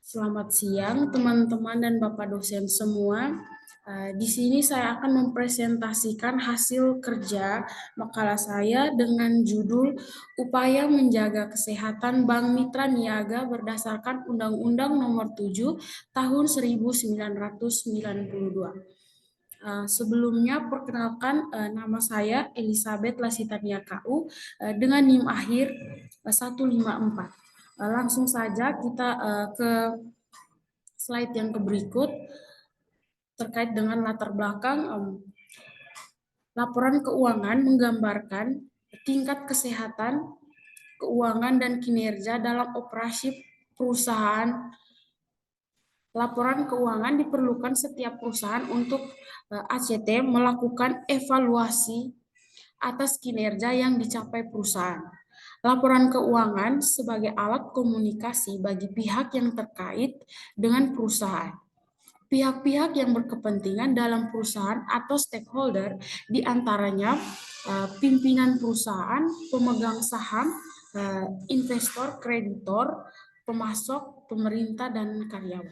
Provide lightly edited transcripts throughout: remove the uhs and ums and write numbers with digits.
Selamat siang teman-teman dan Bapak dosen semua. Di sini saya akan mempresentasikan hasil kerja makalah saya dengan judul Upaya Menjaga Kesehatan Bank Mitra Niaga berdasarkan Undang-Undang Nomor 7 Tahun 1992. Sebelumnya perkenalkan nama saya Elizabeth Lasitania KU dengan NIM akhir 154. Langsung saja kita ke slide yang berikut terkait dengan latar belakang. Laporan keuangan menggambarkan tingkat kesehatan, keuangan, dan kinerja dalam operasi perusahaan. Laporan keuangan diperlukan setiap perusahaan untuk ACT melakukan evaluasi atas kinerja yang dicapai perusahaan. Laporan keuangan sebagai alat komunikasi bagi pihak yang terkait dengan perusahaan. Pihak-pihak yang berkepentingan dalam perusahaan atau stakeholder, diantaranya pimpinan perusahaan, pemegang saham, investor, kreditor, pemasok, pemerintah, dan karyawan.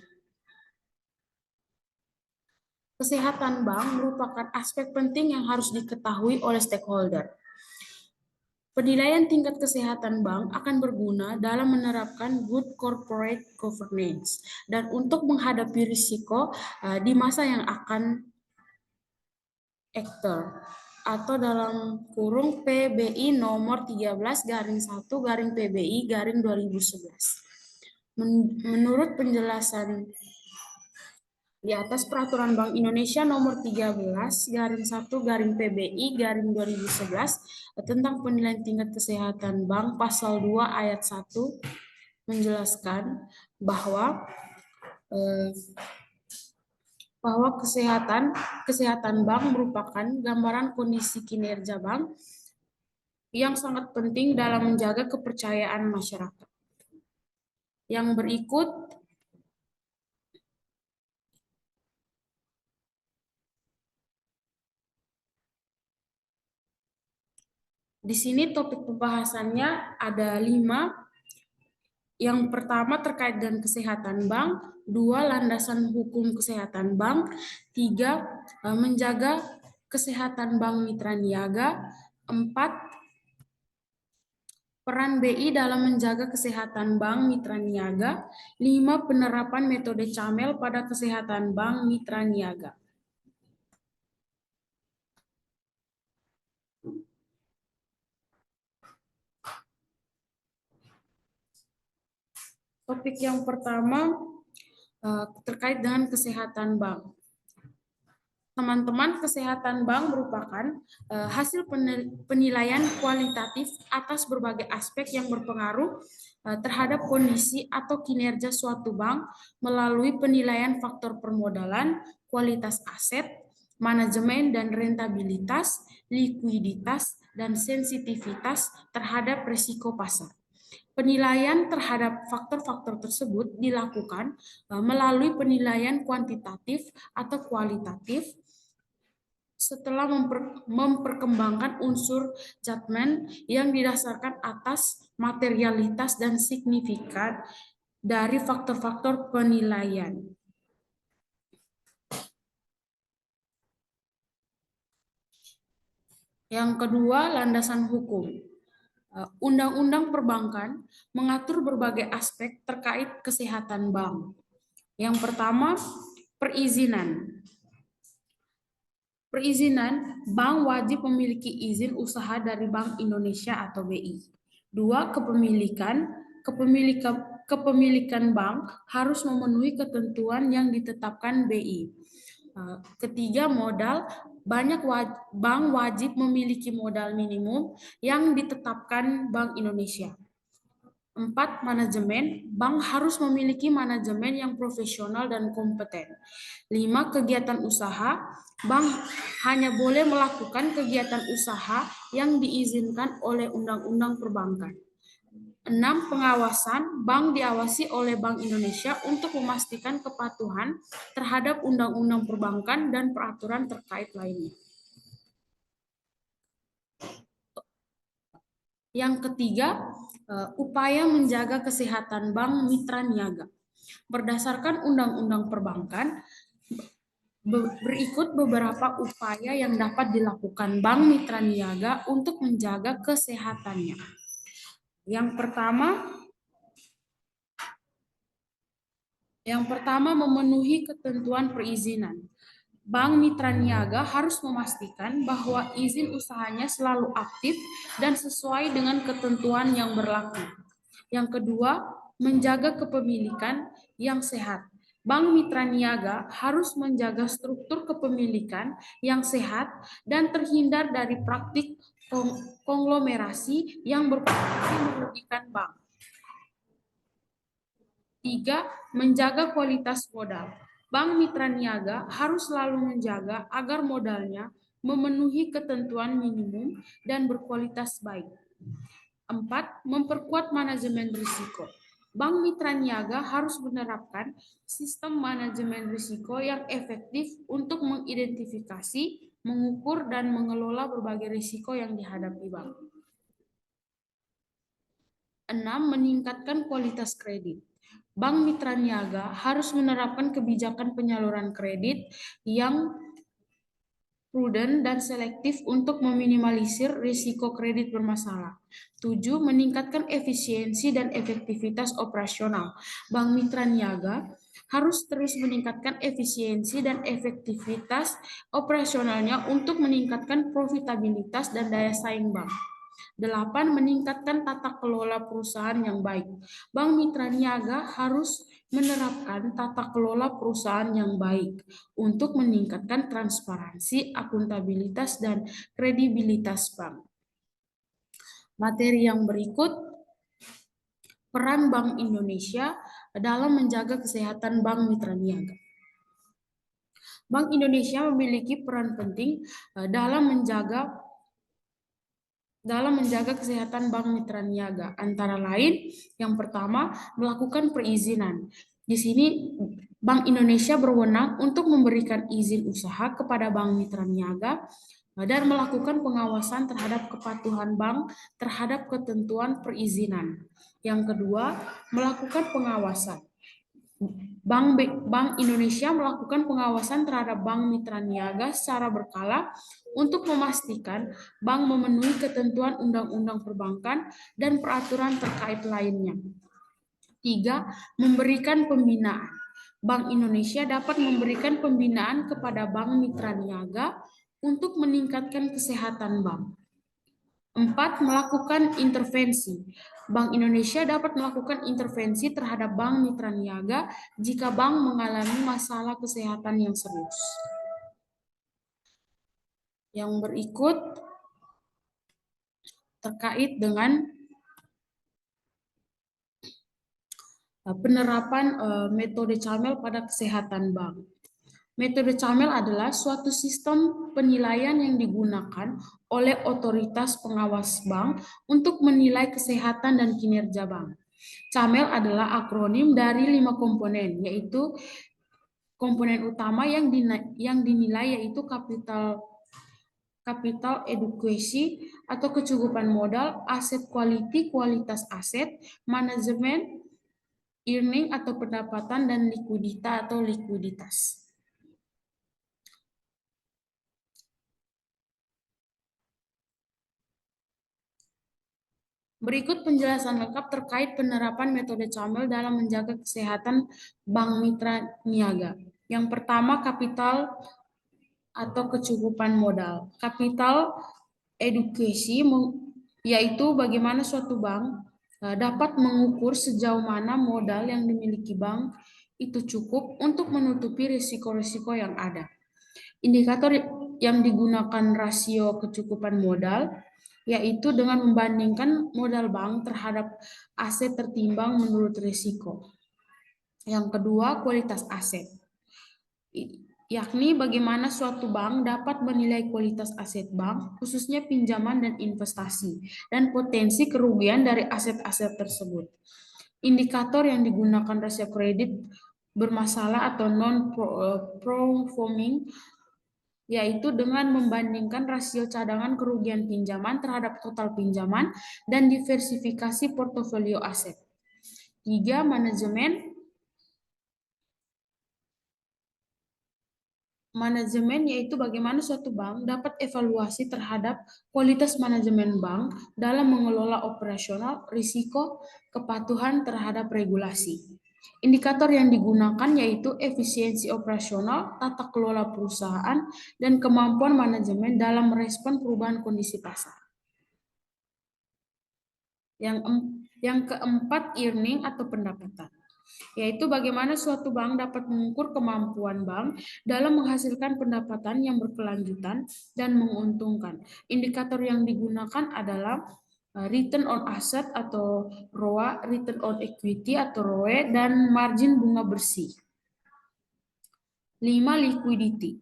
Kesehatan bank merupakan aspek penting yang harus diketahui oleh stakeholder. Penilaian tingkat kesehatan bank akan berguna dalam menerapkan good corporate governance dan untuk menghadapi risiko di masa yang akan atau dalam kurung PBI nomor 13/1/PBI/2011. Menurut penjelasan di atas, Peraturan Bank Indonesia Nomor 13/1/PBI/2011 tentang penilaian tingkat kesehatan bank pasal 2 ayat 1 menjelaskan bahwa kesehatan bank merupakan gambaran kondisi kinerja bank yang sangat penting dalam menjaga kepercayaan masyarakat. Yang berikut di sini topik pembahasannya ada 5. Yang pertama terkait dengan kesehatan bank, 2 landasan hukum kesehatan bank, 3 menjaga kesehatan bank mitra niaga, 4 peran BI dalam menjaga kesehatan bank mitra niaga, 5 penerapan metode CAMEL pada kesehatan bank mitra niaga. Topik yang pertama terkait dengan kesehatan bank. Teman-teman, kesehatan bank merupakan hasil penilaian kualitatif atas berbagai aspek yang berpengaruh terhadap kondisi atau kinerja suatu bank melalui penilaian faktor permodalan, kualitas aset, manajemen dan rentabilitas, likuiditas, dan sensitivitas terhadap risiko pasar. Penilaian terhadap faktor-faktor tersebut dilakukan melalui penilaian kuantitatif atau kualitatif setelah memperkembangkan unsur judgment yang didasarkan atas materialitas dan signifikan dari faktor-faktor penilaian. Yang kedua, landasan hukum. Undang-undang perbankan mengatur berbagai aspek terkait kesehatan bank. Yang pertama, perizinan. Perizinan, bank wajib memiliki izin usaha dari Bank Indonesia atau BI. 2, kepemilikan bank harus memenuhi ketentuan yang ditetapkan BI. Ketiga, modal. Banyak bank wajib memiliki modal minimum yang ditetapkan Bank Indonesia. 4, manajemen. Bank harus memiliki manajemen yang profesional dan kompeten. 5, kegiatan usaha. Bank hanya boleh melakukan kegiatan usaha yang diizinkan oleh Undang-Undang Perbankan. 6, pengawasan. Bank diawasi oleh Bank Indonesia untuk memastikan kepatuhan terhadap Undang-Undang Perbankan dan peraturan terkait lainnya. Yang ketiga, Upaya menjaga kesehatan bank mitra niaga. Berdasarkan Undang-Undang Perbankan, berikut beberapa upaya yang dapat dilakukan bank mitra niaga untuk menjaga kesehatannya. Yang pertama memenuhi ketentuan perizinan. Bank mitra niaga harus memastikan bahwa izin usahanya selalu aktif dan sesuai dengan ketentuan yang berlaku. Yang kedua, menjaga kepemilikan yang sehat. Bank mitra niaga harus menjaga struktur kepemilikan yang sehat dan terhindar dari praktik konglomerasi yang berpotensi merugikan bank. 3. Menjaga kualitas modal. Bank mitra niaga harus selalu menjaga agar modalnya memenuhi ketentuan minimum dan berkualitas baik. 4. Memperkuat manajemen risiko. Bank mitra niaga harus menerapkan sistem manajemen risiko yang efektif untuk mengidentifikasi, mengukur, dan mengelola berbagai risiko yang dihadapi bank. 6. Meningkatkan kualitas kredit. Bank mitra niaga harus menerapkan kebijakan penyaluran kredit yang prudent dan selektif untuk meminimalisir risiko kredit bermasalah. 7. Meningkatkan efisiensi dan efektivitas operasional. Bank mitra niaga harus terus meningkatkan efisiensi dan efektivitas operasionalnya untuk meningkatkan profitabilitas dan daya saing bank. 8. Meningkatkan tata kelola perusahaan yang baik. Bank mitra niaga harus menerapkan tata kelola perusahaan yang baik untuk meningkatkan transparansi, akuntabilitas, dan kredibilitas bank. Materi yang berikut, peran Bank Indonesia dalam menjaga kesehatan bank mitra niaga. Bank Indonesia memiliki peran penting dalam menjaga kesehatan bank mitra niaga. Antara lain, yang pertama, melakukan perizinan. Di sini, Bank Indonesia berwenang untuk memberikan izin usaha kepada bank mitra niaga dan melakukan pengawasan terhadap kepatuhan bank terhadap ketentuan perizinan. Yang kedua, melakukan pengawasan. Bank Indonesia melakukan pengawasan terhadap bank mitra niaga secara berkala untuk memastikan bank memenuhi ketentuan undang-undang perbankan dan peraturan terkait lainnya. 3. Memberikan pembinaan. Bank Indonesia dapat memberikan pembinaan kepada bank mitra niaga untuk meningkatkan kesehatan bank. 4. Melakukan intervensi. Bank Indonesia dapat melakukan intervensi terhadap bank mitra niaga jika bank mengalami masalah kesehatan yang serius. Yang berikut terkait dengan penerapan metode CAMEL pada kesehatan bank. Metode CAMEL adalah suatu sistem penilaian yang digunakan oleh otoritas pengawas bank untuk menilai kesehatan dan kinerja bank. CAMEL adalah akronim dari 5 komponen, yaitu komponen utama yang dinilai yaitu capital adequacy atau kecukupan modal, asset quality, kualitas aset, manajemen, earning atau pendapatan, dan likuiditas atau likuiditas. Berikut penjelasan lengkap terkait penerapan metode CAMEL dalam menjaga kesehatan bank mitra niaga. Yang pertama, kapital atau kecukupan modal. Capital adequacy yaitu bagaimana suatu bank dapat mengukur sejauh mana modal yang dimiliki bank itu cukup untuk menutupi risiko-risiko yang ada. Indikator yang digunakan rasio kecukupan modal yaitu dengan membandingkan modal bank terhadap aset tertimbang menurut risiko. Yang kedua, kualitas aset, yakni bagaimana suatu bank dapat menilai kualitas aset bank, khususnya pinjaman dan investasi, dan potensi kerugian dari aset-aset tersebut. Indikator yang digunakan rasio kredit bermasalah atau non-performing yaitu dengan membandingkan rasio cadangan kerugian pinjaman terhadap total pinjaman dan diversifikasi portofolio aset. 3. Manajemen yaitu bagaimana suatu bank dapat evaluasi terhadap kualitas manajemen bank dalam mengelola operasional, risiko, kepatuhan terhadap regulasi. Indikator yang digunakan yaitu efisiensi operasional, tata kelola perusahaan, dan kemampuan manajemen dalam merespon perubahan kondisi pasar. Yang keempat, earning atau pendapatan, yaitu bagaimana suatu bank dapat mengukur kemampuan bank dalam menghasilkan pendapatan yang berkelanjutan dan menguntungkan. Indikator yang digunakan adalah return on asset atau ROA, return on equity atau ROE, dan margin bunga bersih. 5. Liquidity.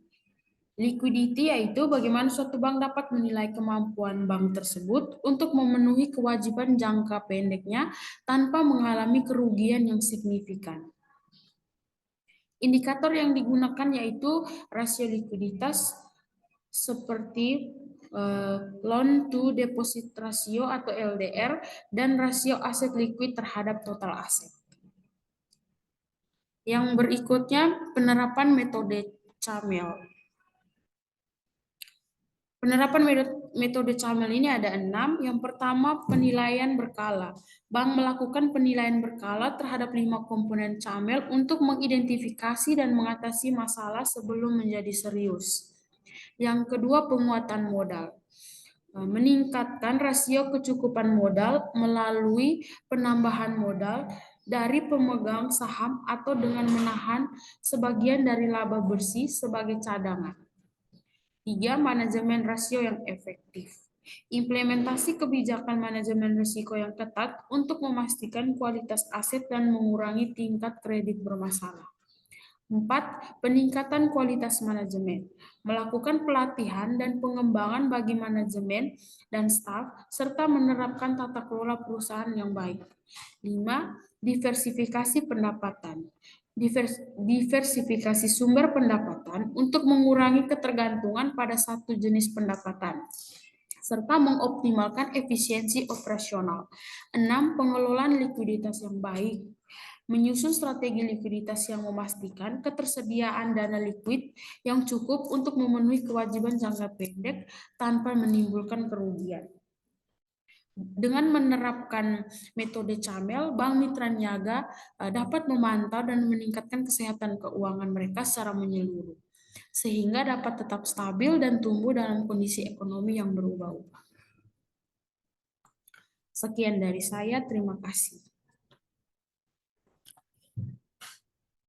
Liquidity yaitu bagaimana suatu bank dapat menilai kemampuan bank tersebut untuk memenuhi kewajiban jangka pendeknya tanpa mengalami kerugian yang signifikan. Indikator yang digunakan yaitu rasio likuiditas seperti loan to deposit ratio atau LDR dan rasio aset likuid terhadap total aset. Yang berikutnya, penerapan metode CAMEL. Penerapan metode CAMEL ini ada 6. Yang pertama, penilaian berkala. Bank melakukan penilaian berkala terhadap 5 komponen CAMEL untuk mengidentifikasi dan mengatasi masalah sebelum menjadi serius. Yang kedua, penguatan modal. Meningkatkan rasio kecukupan modal melalui penambahan modal dari pemegang saham atau dengan menahan sebagian dari laba bersih sebagai cadangan. 3. Manajemen rasio yang efektif. Implementasi kebijakan manajemen risiko yang ketat untuk memastikan kualitas aset dan mengurangi tingkat kredit bermasalah. 4. Peningkatan kualitas manajemen. Melakukan pelatihan dan pengembangan bagi manajemen dan staf, serta menerapkan tata kelola perusahaan yang baik. 5. Diversifikasi pendapatan. Diversifikasi sumber pendapatan untuk mengurangi ketergantungan pada satu jenis pendapatan, serta mengoptimalkan efisiensi operasional. 6. Pengelolaan likuiditas yang baik. Menyusun strategi likuiditas yang memastikan ketersediaan dana likuid yang cukup untuk memenuhi kewajiban jangka pendek tanpa menimbulkan kerugian. Dengan menerapkan metode CAMEL, Bank Mitra Niaga dapat memantau dan meningkatkan kesehatan keuangan mereka secara menyeluruh, sehingga dapat tetap stabil dan tumbuh dalam kondisi ekonomi yang berubah-ubah. Sekian dari saya, terima kasih.